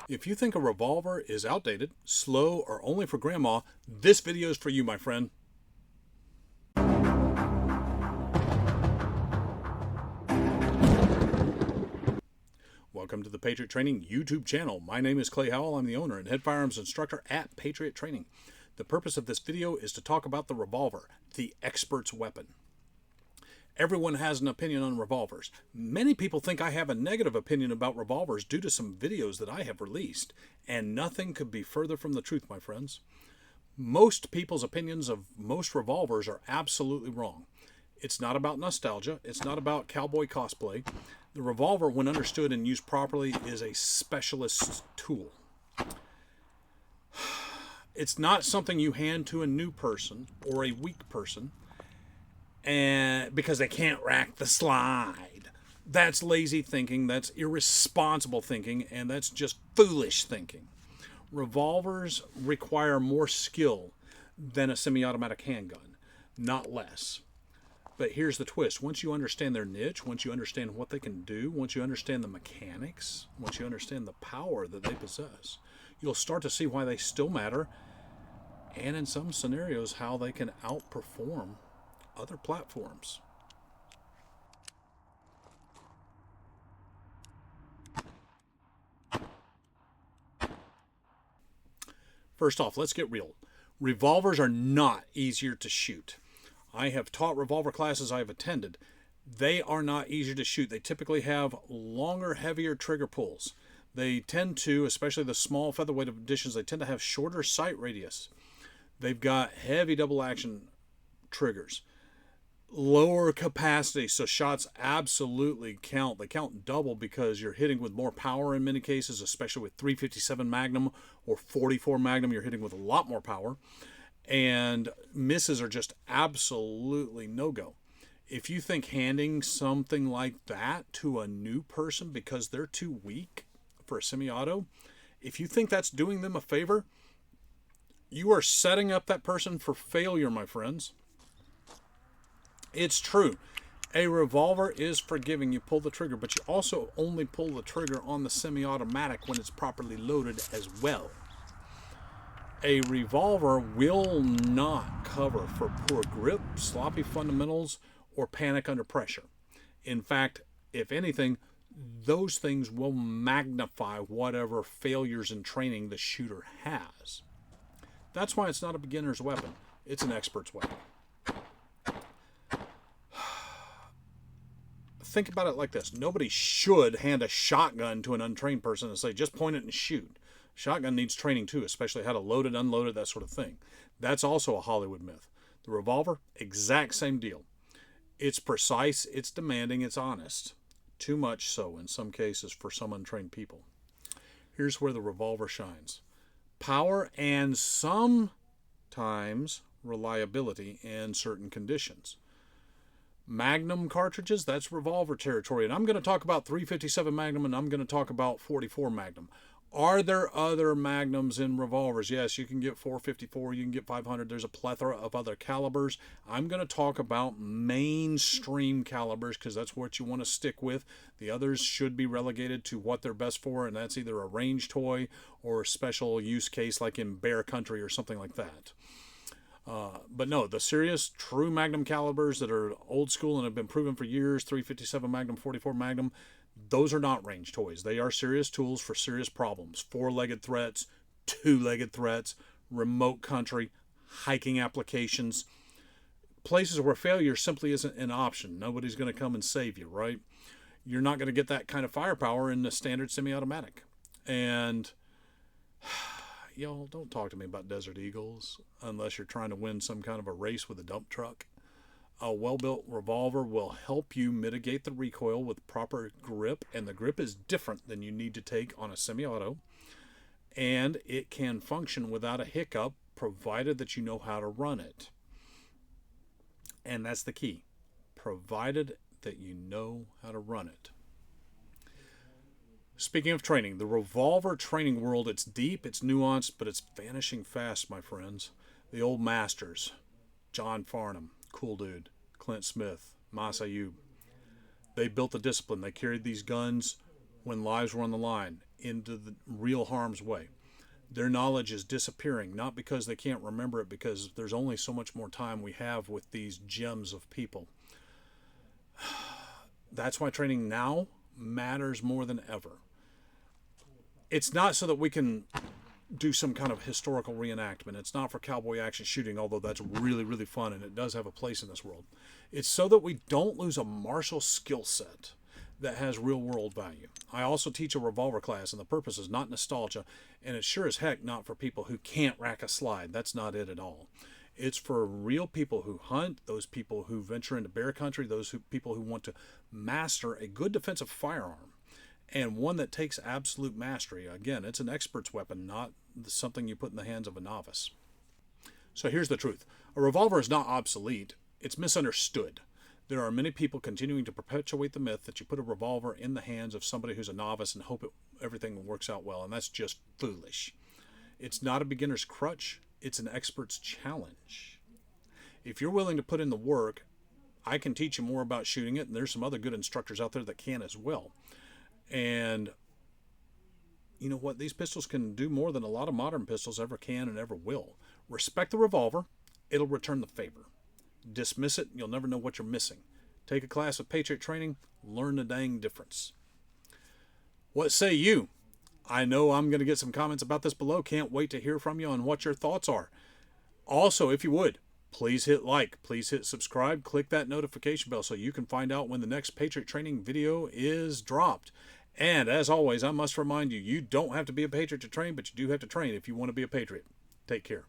If you think a revolver is outdated, slow, or only for grandma, this video is for you, my friend. Welcome to the Patriot Training YouTube channel. My name is Clay Howell. I'm the owner and head firearms instructor at Patriot Training. The purpose of this video is to talk about the revolver, the expert's weapon. Everyone has an opinion on revolvers. Many people think I have a negative opinion about revolvers due to some videos that I have released, and nothing could be further from the truth, my friends. Most people's opinions of most revolvers are absolutely wrong. It's not about nostalgia. It's not about cowboy cosplay. The revolver, when understood and used properly, is a specialist tool. It's not something you hand to a new person or a weak person and because they can't rack the slide. That's lazy thinking, that's irresponsible thinking, and that's just foolish thinking. Revolvers require more skill than a semi-automatic handgun, not less. But here's the twist. Once you understand their niche, once you understand what they can do, once you understand the mechanics, once you understand the power that they possess, you'll start to see why they still matter, and in some scenarios, how they can outperform other platforms. First off, let's get real. Revolvers are not easier to shoot. I have taught revolver classes I have attended. They are not easier to shoot. They typically have longer, heavier trigger pulls. They tend to, especially the small featherweight editions, they tend to have shorter sight radius. They've got heavy double action triggers. Lower capacity, so shots absolutely count. They count double because you're hitting with more power in many cases, especially with 357 Magnum or 44 Magnum. You're hitting with a lot more power, and misses are just absolutely no-go. If you think handing something like that to a new person because they're too weak for a semi-auto, if you think that's doing them a favor, you are setting up that person for failure, my friends. It's true. A revolver is forgiving. You pull the trigger, but you also only pull the trigger on the semi-automatic when it's properly loaded as well. A revolver will not cover for poor grip, sloppy fundamentals, or panic under pressure. In fact, if anything, those things will magnify whatever failures in training the shooter has. That's why it's not a beginner's weapon. It's an expert's weapon. Think about it like this. Nobody should hand a shotgun to an untrained person and say, just point it and shoot. Shotgun needs training too, especially how to load it, unload it, that sort of thing. That's also a Hollywood myth. The revolver, exact same deal. It's precise, it's demanding, it's honest. Too much so in some cases for some untrained people. Here's where the revolver shines. Power and sometimes reliability in certain conditions. Magnum cartridges, that's revolver territory. And I'm going to talk about 357 Magnum and I'm going to talk about 44 Magnum. Are there other Magnums in revolvers? Yes, you can get 454, you can get 500. There's a plethora of other calibers. I'm going to talk about mainstream calibers because that's what you want to stick with. The others should be relegated to what they're best for, and that's either a range toy or a special use case like in bear country or something like that. But no, the serious, true Magnum calibers that are old school and have been proven for years, 357 Magnum, 44 Magnum, those are not range toys. They are serious tools for serious problems. Four-legged threats, two-legged threats, remote country, hiking applications, places where failure simply isn't an option. Nobody's going to come and save you, right? You're not going to get that kind of firepower in the standard semi-automatic. And y'all, don't talk to me about Desert Eagles unless you're trying to win some kind of a race with a dump truck. A well-built revolver will help you mitigate the recoil with proper grip, and the grip is different than you need to take on a semi-auto, and it can function without a hiccup provided that you know how to run it. And that's the key, provided that you know how to run it. Speaking of training, the revolver training world, it's deep, it's nuanced, but it's vanishing fast, my friends. The old masters, John Farnham, cool dude, Clint Smith, Mas Ayub, they built the discipline. They carried these guns when lives were on the line. into the real harm's way. Their knowledge is disappearing, not because they can't remember it, because there's only so much more time we have with these gems of people. That's why training now matters more than ever. It's not so that we can do some kind of historical reenactment. It's not for cowboy action shooting, although that's really, really fun and it does have a place in this world. It's so that we don't lose a martial skill set that has real world value. I also teach a revolver class, and the purpose is not nostalgia, and it's sure as heck not for people who can't rack a slide. That's not it at all. It's for real people who hunt, those people who venture into bear country, people who want to master a good defensive firearm, and one that takes absolute mastery. Again, it's an expert's weapon, not something you put in the hands of a novice. So here's the truth. A revolver is not obsolete. It's misunderstood. There are many people continuing to perpetuate the myth that you put a revolver in the hands of somebody who's a novice and hope everything works out well, and that's just foolish. It's not a beginner's crutch. It's an expert's challenge. If you're willing to put in the work, I can teach you more about shooting it, and there's some other good instructors out there that can as well. And you know what? These pistols can do more than a lot of modern pistols ever can and ever will. Respect the revolver. It'll return the favor. Dismiss it, you'll never know what you're missing. Take a class with Patriot Training, learn the dang difference. What say you? I know I'm going to get some comments about this below. Can't wait to hear from you on what your thoughts are. Also, if you would, please hit like, please hit subscribe, click that notification bell so you can find out when the next Patriot Training video is dropped. And as always, I must remind you, you don't have to be a Patriot to train, but you do have to train if you want to be a Patriot. Take care.